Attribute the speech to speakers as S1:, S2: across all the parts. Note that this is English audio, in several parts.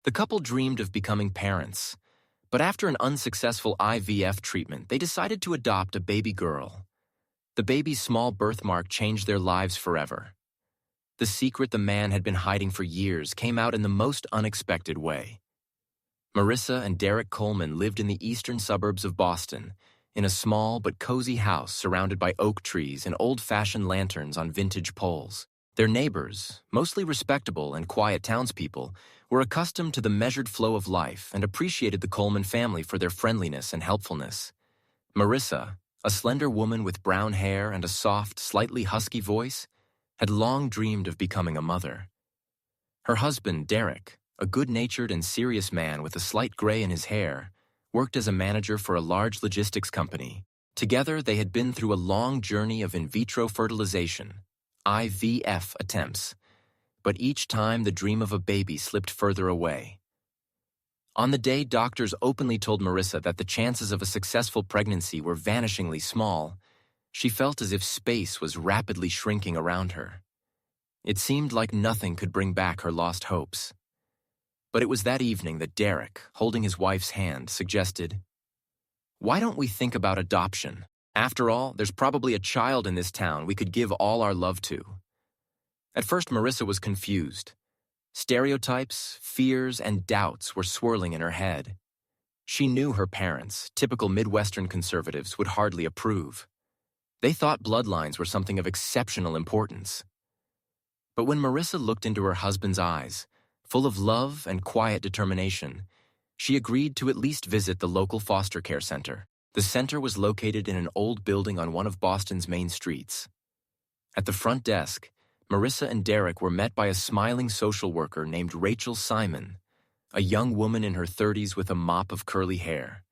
S1: The couple dreamed of becoming parents, but after an unsuccessful IVF treatment, they decided to adopt a baby girl. The baby's small birthmark changed their lives forever. The secret the man had been hiding for years came out in the most unexpected way. Marissa and Derek Coleman lived in the eastern suburbs of Boston, in a small but cozy house surrounded by oak trees and old-fashioned lanterns on vintage poles. Their neighbors, mostly respectable and quiet townspeople, were accustomed to the measured flow of life and appreciated the Coleman family for their friendliness and helpfulness. Marissa, a slender woman with brown hair and a soft, slightly husky voice, had long dreamed of becoming a mother. Her husband, Derek, a good-natured and serious man with a slight gray in his hair, worked as a manager for a large logistics company. Together, they had been through a long journey of in vitro fertilization, IVF attempts, but each time the dream of a baby slipped further away. On the day doctors openly told Marissa that the chances of a successful pregnancy were vanishingly small, she felt as if space was rapidly shrinking around her. It seemed like nothing could bring back her lost hopes. But it was that evening that Derek, holding his wife's hand, suggested, "Why don't we think about adoption? After all, there's probably a child in this town we could give all our love to." At first, Marissa was confused. Stereotypes, fears, and doubts were swirling in her head. She knew her parents, typical Midwestern conservatives, would hardly approve. They thought bloodlines were something of exceptional importance. But when Marissa looked into her husband's eyes, full of love and quiet determination, she agreed to at least visit the local foster care center. The center was located in an old building on one of Boston's main streets. At the front desk, Marissa and Derek were met by a smiling social worker named Rachel Simon, a young woman in her 30s with a mop of curly hair.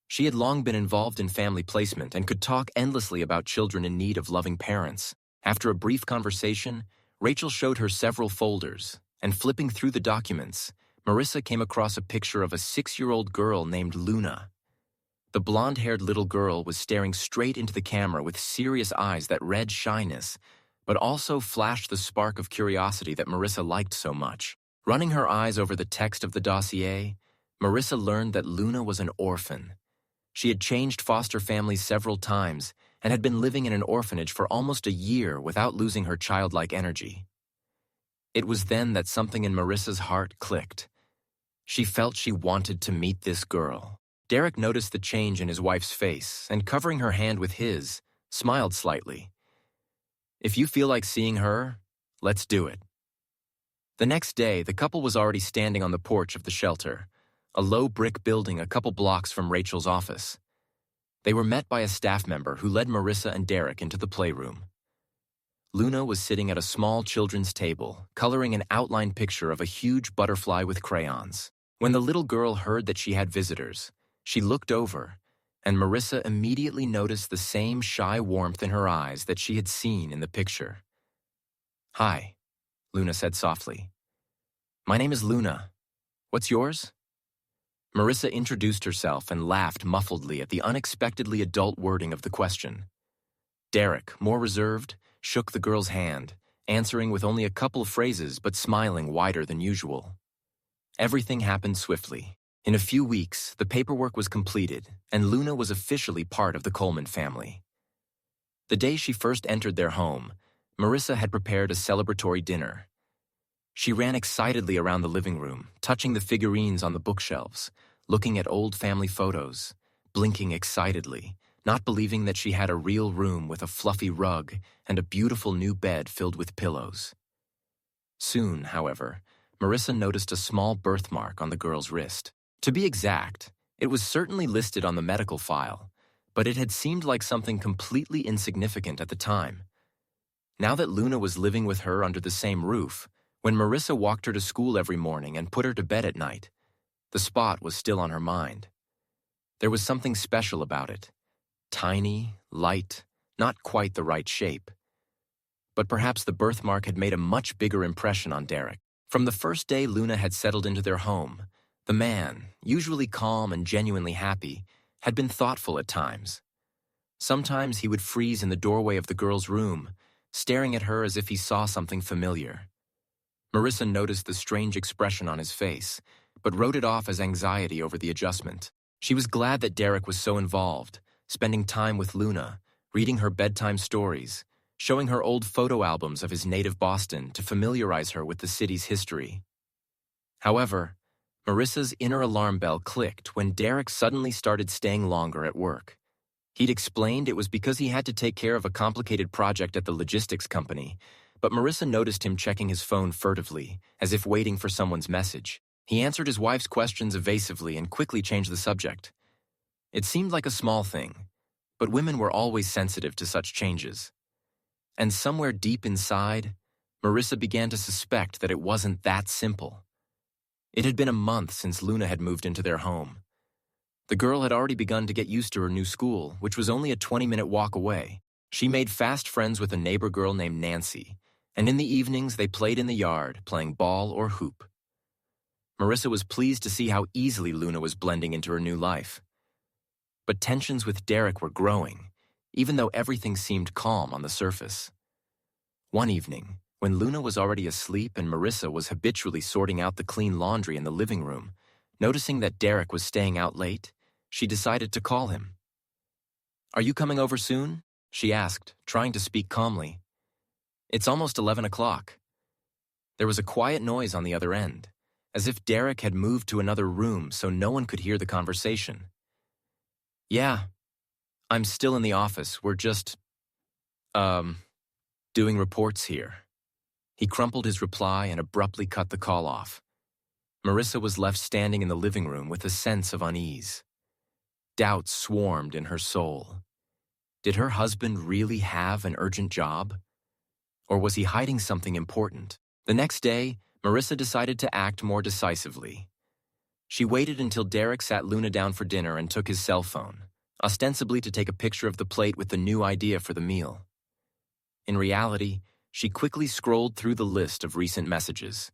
S1: She had long been involved in family placement and could talk endlessly about children in need of loving parents. After a brief conversation, Rachel showed her several folders, and flipping through the documents, Marissa came across a picture of a 6-year-old girl named Luna. The blonde-haired little girl was staring straight into the camera with serious eyes that read shyness, but also flashed the spark of curiosity that Marissa liked so much. Running her eyes over the text of the dossier, Marissa learned that Luna was an orphan. She had changed foster families several times and had been living in an orphanage for almost a year without losing her childlike energy. It was then that something in Marissa's heart clicked. She felt she wanted to meet this girl. Derek noticed the change in his wife's face and, covering her hand with his, smiled slightly. "If you feel like seeing her, let's do it." The next day, the couple was already standing on the porch of the shelter, a low brick building a couple blocks from Rachel's office. They were met by a staff member who led Marissa and Derek into the playroom. Luna was sitting at a small children's table, coloring an outline picture of a huge butterfly with crayons. When the little girl heard that she had visitors, she looked over, and Marissa immediately noticed the same shy warmth in her eyes that she had seen in the picture. "Hi," Luna said softly. "My name is Luna. What's yours?" Marissa introduced herself and laughed muffledly at the unexpectedly adult wording of the question. Derek, more reserved, shook the girl's hand, answering with only a couple of phrases but smiling wider than usual. Everything happened swiftly. In a few weeks, the paperwork was completed, and Luna was officially part of the Coleman family. The day she first entered their home, Marissa had prepared a celebratory dinner. She ran excitedly around the living room, touching the figurines on the bookshelves, looking at old family photos, blinking excitedly, not believing that she had a real room with a fluffy rug and a beautiful new bed filled with pillows. Soon, however, Marissa noticed a small birthmark on the girl's wrist. To be exact, it was certainly listed on the medical file, but it had seemed like something completely insignificant at the time. Now that Luna was living with her under the same roof, when Marissa walked her to school every morning and put her to bed at night, the spot was still on her mind. There was something special about it. Tiny, light, not quite the right shape. But perhaps the birthmark had made a much bigger impression on Derek. From the first day Luna had settled into their home, the man, usually calm and genuinely happy, had been thoughtful at times. Sometimes he would freeze in the doorway of the girl's room, staring at her as if he saw something familiar. Marissa noticed the strange expression on his face, but wrote it off as anxiety over the adjustment. She was glad that Derek was so involved, spending time with Luna, reading her bedtime stories, showing her old photo albums of his native Boston to familiarize her with the city's history. However, Marissa's inner alarm bell clicked when Derek suddenly started staying longer at work. He'd explained it was because he had to take care of a complicated project at the logistics company, but Marissa noticed him checking his phone furtively, as if waiting for someone's message. He answered his wife's questions evasively and quickly changed the subject. It seemed like a small thing, but women were always sensitive to such changes. And somewhere deep inside, Marissa began to suspect that it wasn't that simple. It had been a month since Luna had moved into their home. The girl had already begun to get used to her new school, which was only a 20-minute walk away. She made fast friends with a neighbor girl named Nancy, and in the evenings they played in the yard, playing ball or hoop. Marissa was pleased to see how easily Luna was blending into her new life. But tensions with Derek were growing, even though everything seemed calm on the surface. One evening, when Luna was already asleep and Marissa was habitually sorting out the clean laundry in the living room, noticing that Derek was staying out late, she decided to call him. "Are you coming over soon?" she asked, trying to speak calmly. "It's almost 11 o'clock. There was a quiet noise on the other end, as if Derek had moved to another room so no one could hear the conversation. "Yeah, I'm still in the office. We're just, doing reports here." He crumpled his reply and abruptly cut the call off. Marissa was left standing in the living room with a sense of unease. Doubt swarmed in her soul. Did her husband really have an urgent job? Or was he hiding something important? The next day, Marissa decided to act more decisively. She waited until Derek sat Luna down for dinner and took his cell phone, ostensibly to take a picture of the plate with the new idea for the meal. In reality, she quickly scrolled through the list of recent messages.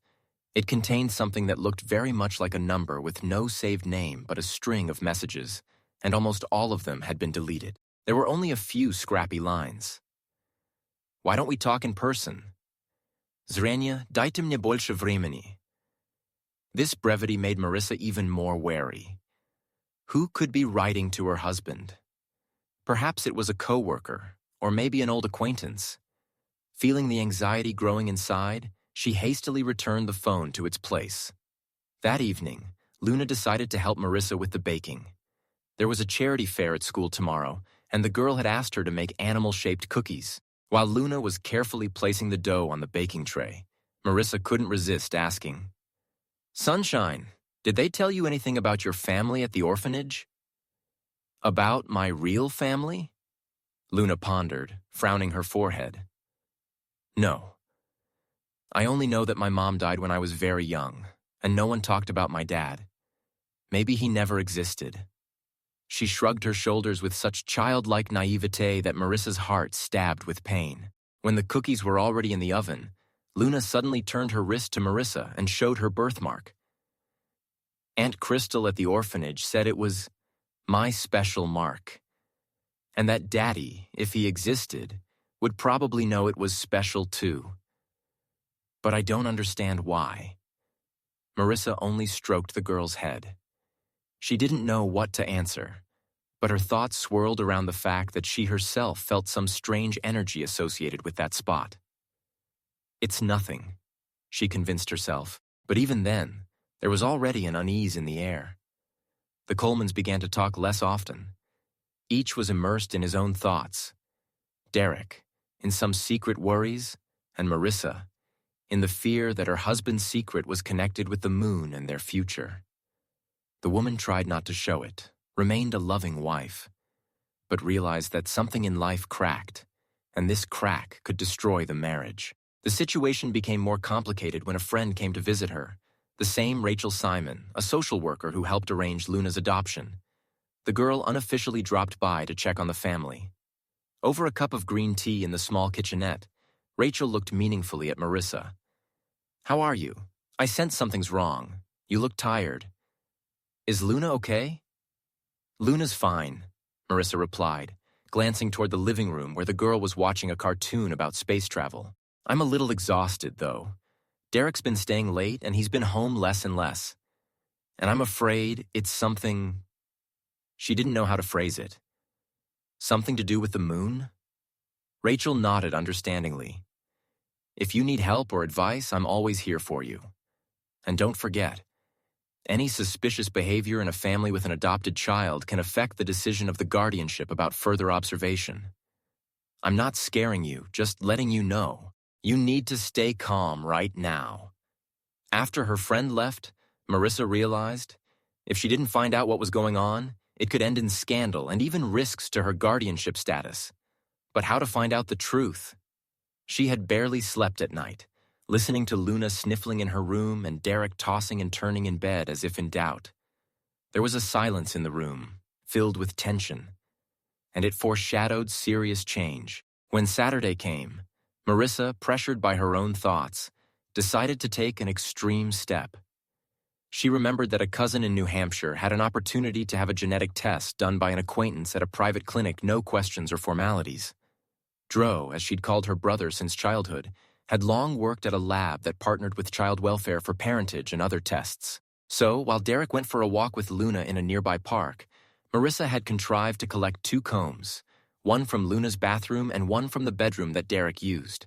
S1: It contained something that looked very much like a number with no saved name but a string of messages, and almost all of them had been deleted. There were only a few scrappy lines. "Why don't we talk in person? Zrenia, dajte mnie больше времени." This brevity made Marissa even more wary. Who could be writing to her husband? Perhaps it was a coworker, or maybe an old acquaintance. Feeling the anxiety growing inside, she hastily returned the phone to its place. That evening, Luna decided to help Marissa with the baking. There was a charity fair at school tomorrow, and the girl had asked her to make animal-shaped cookies. While Luna was carefully placing the dough on the baking tray, Marissa couldn't resist asking, "Sunshine, did they tell you anything about your family at the orphanage?" "About my real family?" Luna pondered, frowning her forehead. "No. I only know that my mom died when I was very young, and no one talked about my dad. Maybe he never existed." She shrugged her shoulders with such childlike naivete that Marissa's heart stabbed with pain. When the cookies were already in the oven, Luna suddenly turned her wrist to Marissa and showed her birthmark. Aunt Crystal at the orphanage said it was my special mark, and that Daddy, if he existed, would probably know it was special too. But I don't understand why. Marissa only stroked the girl's head. She didn't know what to answer, but her thoughts swirled around the fact that she herself felt some strange energy associated with that spot. "It's nothing," she convinced herself, but even then, there was already an unease in the air. The Colemans began to talk less often. Each was immersed in his own thoughts. Derek, in some secret worries, and Marissa, in the fear that her husband's secret was connected with the moon and their future. The woman tried not to show it, remained a loving wife, but realized that something in life cracked, and this crack could destroy the marriage. The situation became more complicated when a friend came to visit her, the same Rachel Simon, a social worker who helped arrange Luna's adoption. The girl unofficially dropped by to check on the family. Over a cup of green tea in the small kitchenette, Rachel looked meaningfully at Marissa. "How are you? I sense something's wrong. You look tired. Is Luna okay?" "Luna's fine," Marissa replied, glancing toward the living room where the girl was watching a cartoon about space travel. "I'm a little exhausted, though. Derek's been staying late and he's been home less and less." And I'm afraid it's something. She didn't know how to phrase it. Something to do with the moon? Rachel nodded understandingly. If you need help or advice, I'm always here for you. And don't forget, any suspicious behavior in a family with an adopted child can affect the decision of the guardianship about further observation. I'm not scaring you, just letting you know. You need to stay calm right now. After her friend left, Marissa realized if she didn't find out what was going on, it could end in scandal and even risks to her guardianship status. But how to find out the truth? She had barely slept at night, listening to Luna sniffling in her room and Derek tossing and turning in bed as if in doubt. There was a silence in the room, filled with tension, and it foreshadowed serious change. When Saturday came, Marissa, pressured by her own thoughts, decided to take an extreme step. She remembered that a cousin in New Hampshire had an opportunity to have a genetic test done by an acquaintance at a private clinic, no questions or formalities. Dro, as she'd called her brother since childhood, had long worked at a lab that partnered with child welfare for parentage and other tests. So, while Derek went for a walk with Luna in a nearby park, Marissa had contrived to collect 2 combs, one from Luna's bathroom and one from the bedroom that Derek used.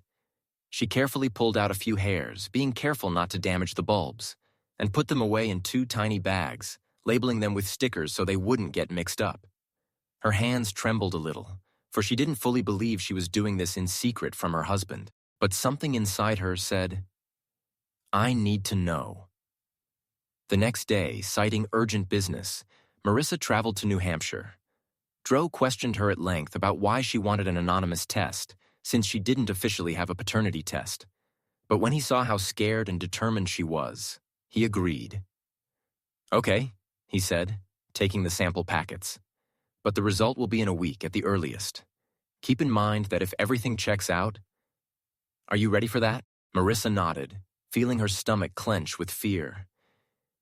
S1: She carefully pulled out a few hairs, being careful not to damage the bulbs, and put them away in 2 tiny bags, labeling them with stickers so they wouldn't get mixed up. Her hands trembled a little, for she didn't fully believe she was doing this in secret from her husband, but something inside her said, I need to know. The next day, citing urgent business, Marissa traveled to New Hampshire. Dro questioned her at length about why she wanted an anonymous test, since she didn't officially have a paternity test. But when he saw how scared and determined she was, he agreed. Okay, he said, taking the sample packets. But the result will be in a week at the earliest. Keep in mind that if everything checks out... Are you ready for that? Marissa nodded, feeling her stomach clench with fear.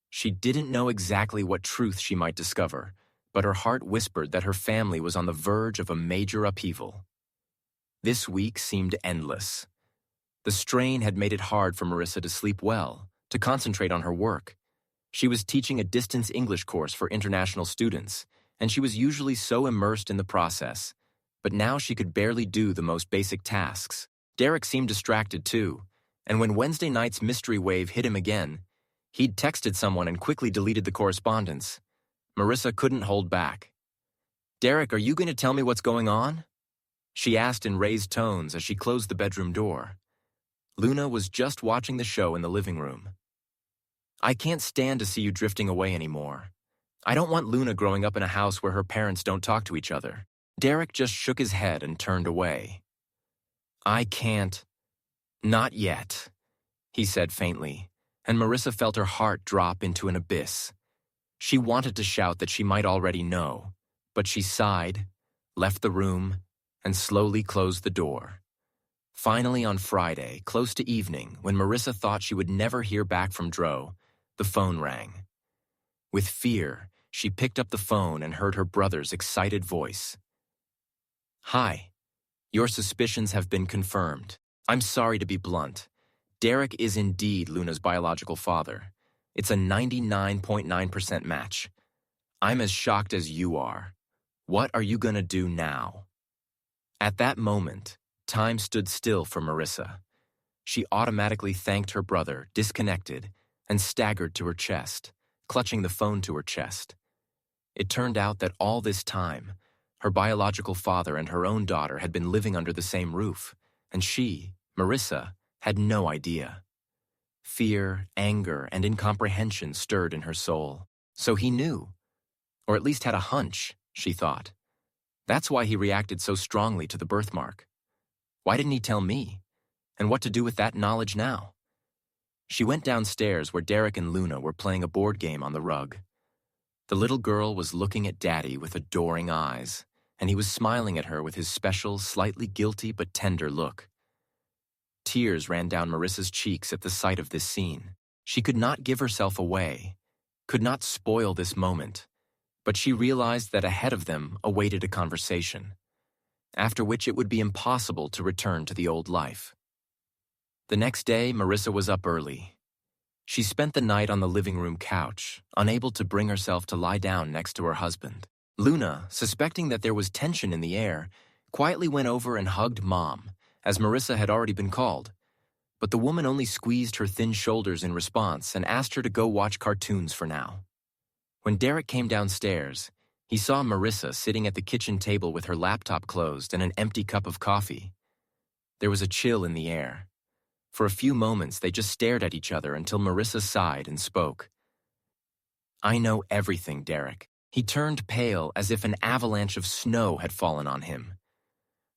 S1: She didn't know exactly what truth she might discover, but her heart whispered that her family was on the verge of a major upheaval. This week seemed endless. The strain had made it hard for Marissa to sleep well, to concentrate on her work. She was teaching a distance English course for international students, and she was usually so immersed in the process, but now she could barely do the most basic tasks. Derek seemed distracted too, and when Wednesday night's mystery wave hit him again, he'd texted someone and quickly deleted the correspondence. Marissa couldn't hold back. Derek, are you going to tell me what's going on? She asked in raised tones as she closed the bedroom door. Luna was just watching the show in the living room. I can't stand to see you drifting away anymore. I don't want Luna growing up in a house where her parents don't talk to each other. Derek just shook his head and turned away. I can't. Not yet, he said faintly, and Marissa felt her heart drop into an abyss. She wanted to shout that she might already know, but she sighed, left the room, and slowly closed the door. Finally, on Friday, close to evening, when Marissa thought she would never hear back from Dro, the phone rang. With fear, she picked up the phone and heard her brother's excited voice. Hi. Your suspicions have been confirmed. I'm sorry to be blunt. Derek is indeed Luna's biological father. It's a 99.9% match. I'm as shocked as you are. What are you gonna do now? At that moment, time stood still for Marissa. She automatically thanked her brother, disconnected, and staggered to her chest, clutching the phone to her chest. It turned out that all this time, her biological father and her own daughter had been living under the same roof, and she, Marissa, had no idea. Fear, anger, and incomprehension stirred in her soul. So he knew, or at least had a hunch, she thought. That's why he reacted so strongly to the birthmark. Why didn't he tell me? And what to do with that knowledge now? She went downstairs where Derek and Luna were playing a board game on the rug. The little girl was looking at Daddy with adoring eyes, and he was smiling at her with his special, slightly guilty but tender look. Tears ran down Marissa's cheeks at the sight of this scene. She could not give herself away, could not spoil this moment, but she realized that ahead of them awaited a conversation, after which it would be impossible to return to the old life. The next day, Marissa was up early. She spent the night on the living room couch, unable to bring herself to lie down next to her husband. Luna, suspecting that there was tension in the air, quietly went over and hugged Mom, as Marissa had already been called. But the woman only squeezed her thin shoulders in response and asked her to go watch cartoons for now. When Derek came downstairs, he saw Marissa sitting at the kitchen table with her laptop closed and an empty cup of coffee. There was a chill in the air. For a few moments, they just stared at each other until Marissa sighed and spoke. "I know everything, Derek." He turned pale as if an avalanche of snow had fallen on him.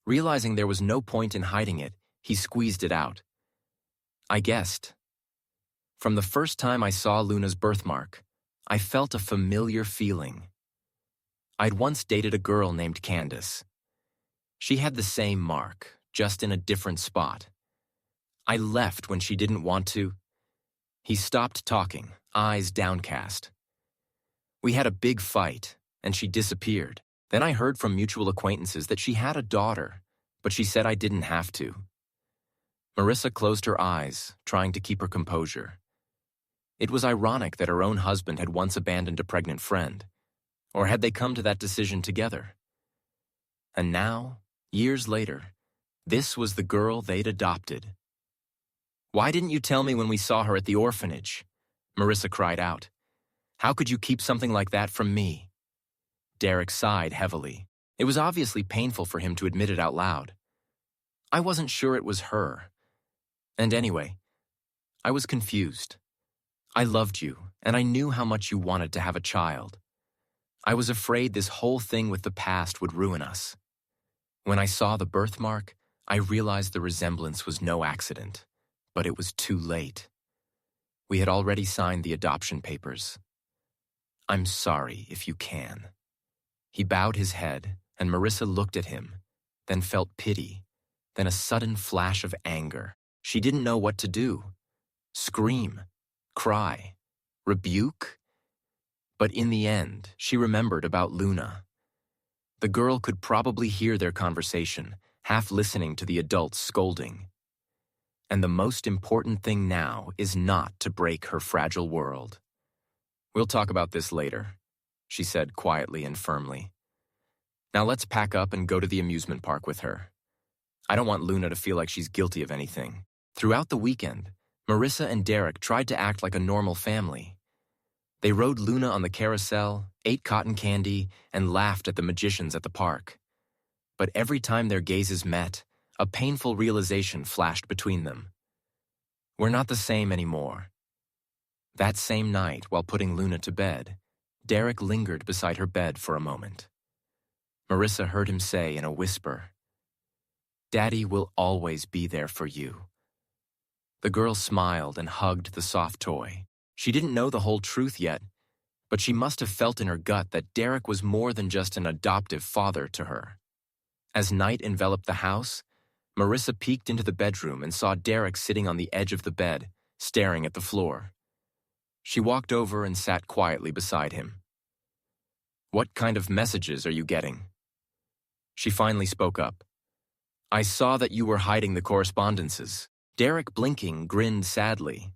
S1: Realizing there was no point in hiding it, he squeezed it out. "I guessed. From the first time I saw Luna's birthmark, I felt a familiar feeling. I'd once dated a girl named Candace. She had the same mark, just in a different spot. I left when she didn't want to." He stopped talking, eyes downcast. "We had a big fight, and she disappeared. Then I heard from mutual acquaintances that she had a daughter, but she said I didn't have to." Marissa closed her eyes, trying to keep her composure. It was ironic that her own husband had once abandoned a pregnant friend, or had they come to that decision together? And now, years later, this was the girl they'd adopted. "Why didn't you tell me when we saw her at the orphanage?" Marissa cried out. "How could you keep something like that from me?" Derek sighed heavily. It was obviously painful for him to admit it out loud. "I wasn't sure it was her. And anyway, I was confused. I loved you, and I knew how much you wanted to have a child. I was afraid this whole thing with the past would ruin us. When I saw the birthmark, I realized the resemblance was no accident, but it was too late. We had already signed the adoption papers. I'm sorry if you can." He bowed his head, and Marissa looked at him, then felt pity, then a sudden flash of anger. She didn't know what to do. Scream, cry, rebuke? But in the end, she remembered about Luna. The girl could probably hear their conversation, half listening to the adults scolding. And the most important thing now is not to break her fragile world. "We'll talk about this later," she said quietly and firmly. "Now let's pack up and go to the amusement park with her. I don't want Luna to feel like she's guilty of anything." Throughout the weekend, Marissa and Derek tried to act like a normal family. They rode Luna on the carousel, ate cotton candy, and laughed at the magicians at the park. But every time their gazes met, a painful realization flashed between them. We're not the same anymore. That same night, while putting Luna to bed, Derek lingered beside her bed for a moment. Marissa heard him say in a whisper, "Daddy will always be there for you." The girl smiled and hugged the soft toy. She didn't know the whole truth yet, but she must have felt in her gut that Derek was more than just an adoptive father to her. As night enveloped the house, Marissa peeked into the bedroom and saw Derek sitting on the edge of the bed, staring at the floor. She walked over and sat quietly beside him. "What kind of messages are you getting?" She finally spoke up. "I saw that you were hiding the correspondences." Derek, blinking, grinned sadly.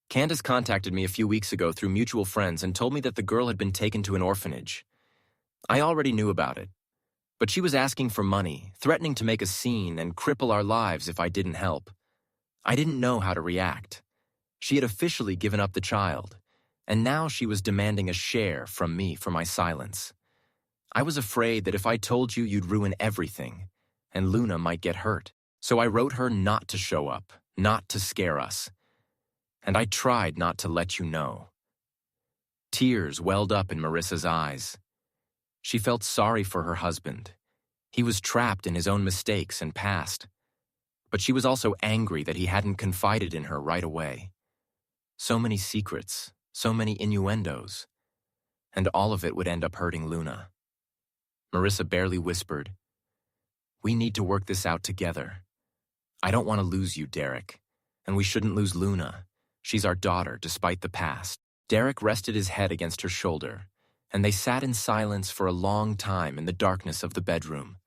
S1: "Candace contacted me a few weeks ago through mutual friends and told me that the girl had been taken to an orphanage. I already knew about it, but she was asking for money, threatening to make a scene and cripple our lives if I didn't help. I didn't know how to react. She had officially given up the child, and now she was demanding a share from me for my silence. I was afraid that if I told you, you'd ruin everything, and Luna might get hurt. So I wrote her not to show up, not to scare us. And I tried not to let you know." Tears welled up in Marissa's eyes. She felt sorry for her husband. He was trapped in his own mistakes and past. But she was also angry that he hadn't confided in her right away. So many secrets, so many innuendos. And all of it would end up hurting Luna. Marissa barely whispered, "We need to work this out together. I don't want to lose you, Derek, and we shouldn't lose Luna. She's our daughter, despite the past." Derek rested his head against her shoulder, and they sat in silence for a long time in the darkness of the bedroom,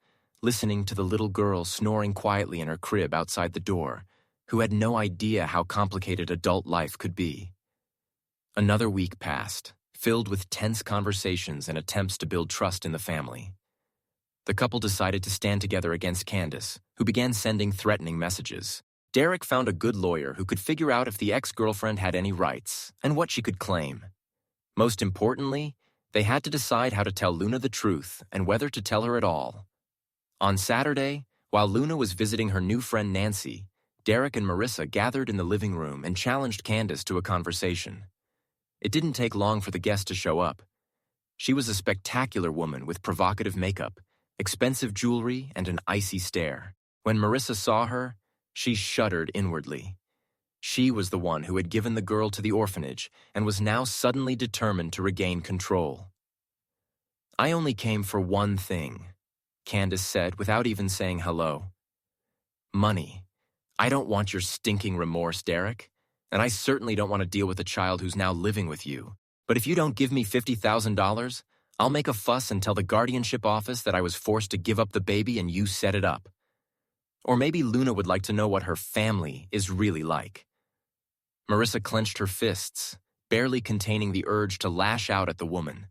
S1: listening to the little girl snoring quietly in her crib outside the door, who had no idea how complicated adult life could be. Another week passed, filled with tense conversations and attempts to build trust in the family. The couple decided to stand together against Candace, who began sending threatening messages. Derek found a good lawyer who could figure out if the ex-girlfriend had any rights and what she could claim. Most importantly, they had to decide how to tell Luna the truth and whether to tell her at all. On Saturday, while Luna was visiting her new friend Nancy, Derek and Marissa gathered in the living room and challenged Candace to a conversation. It didn't take long for the guest to show up. She was a spectacular woman with provocative makeup, expensive jewelry, and an icy stare. When Marissa saw her, she shuddered inwardly. She was the one who had given the girl to the orphanage and was now suddenly determined to regain control. "I only came for one thing," Candace said without even saying hello. "Money. I don't want your stinking remorse, Derek, and I certainly don't want to deal with a child who's now living with you. But if you don't give me $50,000, I'll make a fuss and tell the guardianship office that I was forced to give up the baby and you set it up. Or maybe Luna would like to know what her family is really like." Marissa clenched her fists, barely containing the urge to lash out at the woman.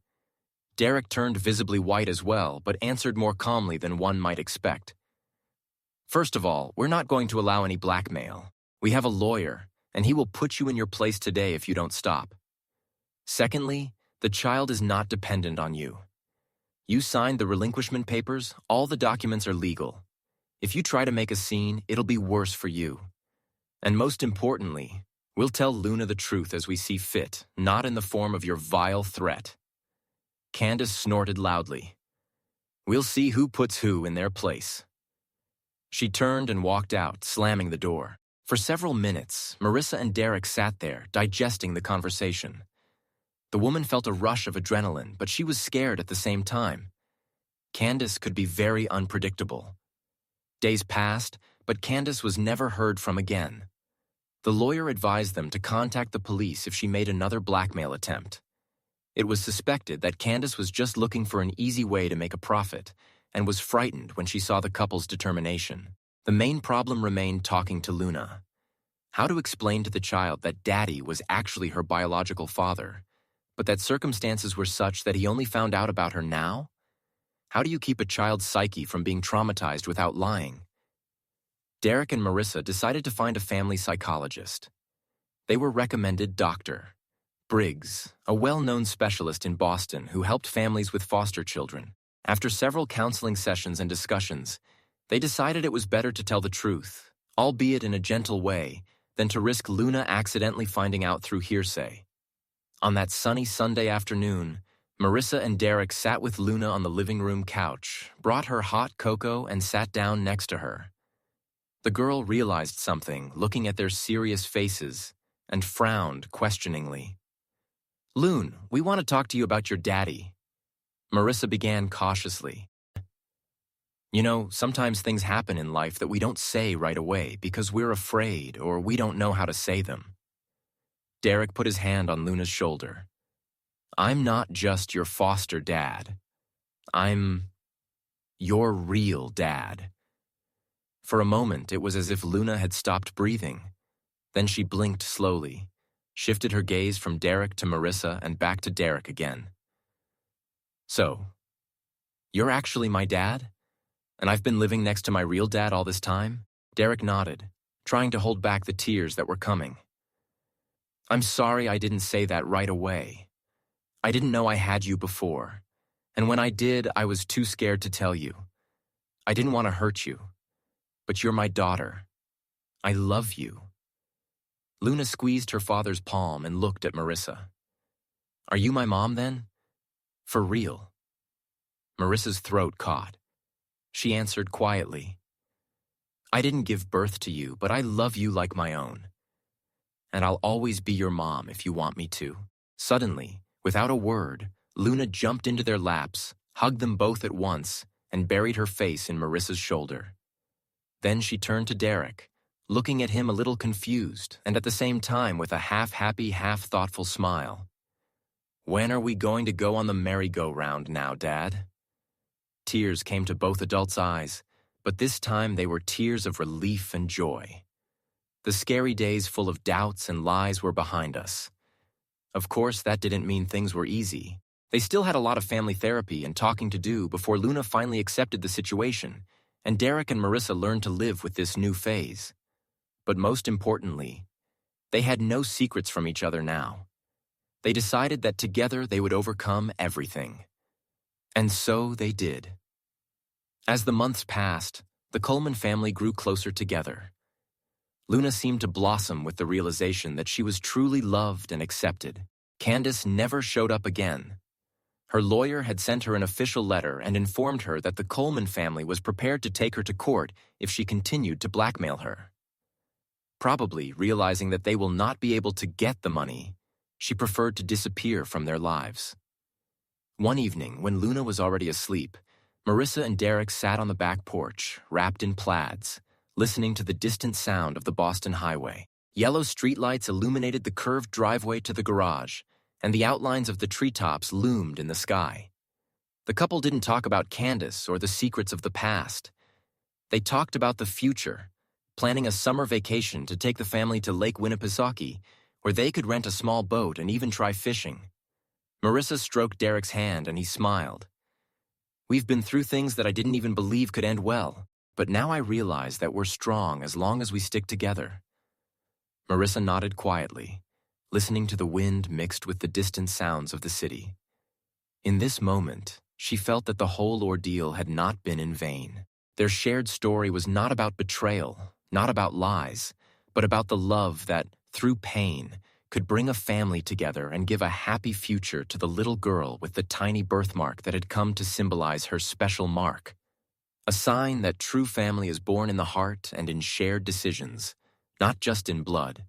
S1: Derek turned visibly white as well, but answered more calmly than one might expect. "First of all, we're not going to allow any blackmail. We have a lawyer, and he will put you in your place today if you don't stop. Secondly, the child is not dependent on you. You signed the relinquishment papers, all the documents are legal. If you try to make a scene, it'll be worse for you. And most importantly, we'll tell Luna the truth as we see fit, not in the form of your vile threat." Candace snorted loudly. "We'll see who puts who in their place." She turned and walked out, slamming the door. For several minutes, Marissa and Derek sat there, digesting the conversation. The woman felt a rush of adrenaline, but she was scared at the same time. Candace could be very unpredictable. Days passed, but Candace was never heard from again. The lawyer advised them to contact the police if she made another blackmail attempt. It was suspected that Candace was just looking for an easy way to make a profit and was frightened when she saw the couple's determination. The main problem remained talking to Luna. How to explain to the child that Daddy was actually her biological father, but that circumstances were such that he only found out about her now? How do you keep a child's psyche from being traumatized without lying? Derek and Marissa decided to find a family psychologist. They were recommended Dr. Briggs, a well-known specialist in Boston who helped families with foster children. After several counseling sessions and discussions, they decided it was better to tell the truth, albeit in a gentle way, than to risk Luna accidentally finding out through hearsay. On that sunny Sunday afternoon, Marissa and Derek sat with Luna on the living room couch, brought her hot cocoa, and sat down next to her. The girl realized something, looking at their serious faces, and frowned questioningly. "Lune, we want to talk to you about your daddy." Marissa began cautiously. "You know, sometimes things happen in life that we don't say right away because we're afraid or we don't know how to say them." Derek put his hand on Luna's shoulder. "I'm not just your foster dad. I'm your real dad." For a moment, it was as if Luna had stopped breathing. Then she blinked slowly, shifted her gaze from Derek to Marissa and back to Derek again. "So, you're actually my dad? And I've been living next to my real dad all this time?" Derek nodded, trying to hold back the tears that were coming. "I'm sorry I didn't say that right away. I didn't know I had you before. And when I did, I was too scared to tell you. I didn't want to hurt you. But you're my daughter. I love you." Luna squeezed her father's palm and looked at Marissa. "Are you my mom then? For real?" Marissa's throat caught. She answered quietly, "I didn't give birth to you, but I love you like my own. And I'll always be your mom if you want me to." Suddenly, without a word, Luna jumped into their laps, hugged them both at once, and buried her face in Marissa's shoulder. Then she turned to Derek, looking at him a little confused and at the same time with a half-happy, half-thoughtful smile. "When are we going to go on the merry-go-round now, Dad?" Tears came to both adults' eyes, but this time they were tears of relief and joy. The scary days full of doubts and lies were behind us. Of course, that didn't mean things were easy. They still had a lot of family therapy and talking to do before Luna finally accepted the situation, and Derek and Marissa learned to live with this new phase. But most importantly, they had no secrets from each other now. They decided that together they would overcome everything. And so they did. As the months passed, the Coleman family grew closer together. Luna seemed to blossom with the realization that she was truly loved and accepted. Candace never showed up again. Her lawyer had sent her an official letter and informed her that the Coleman family was prepared to take her to court if she continued to blackmail her. Probably realizing that they will not be able to get the money, she preferred to disappear from their lives. One evening, when Luna was already asleep, Marissa and Derek sat on the back porch, wrapped in plaids, listening to the distant sound of the Boston highway. Yellow streetlights illuminated the curved driveway to the garage, and the outlines of the treetops loomed in the sky. The couple didn't talk about Candace or the secrets of the past. They talked about the future, planning a summer vacation to take the family to Lake Winnipesaukee, where they could rent a small boat and even try fishing. Marissa stroked Derek's hand and he smiled. "We've been through things that I didn't even believe could end well, but now I realize that we're strong as long as we stick together." Marissa nodded quietly, listening to the wind mixed with the distant sounds of the city. In this moment, she felt that the whole ordeal had not been in vain. Their shared story was not about betrayal, not about lies, but about the love that, through pain, could bring a family together and give a happy future to the little girl with the tiny birthmark that had come to symbolize her special mark. A sign that true family is born in the heart and in shared decisions, not just in blood.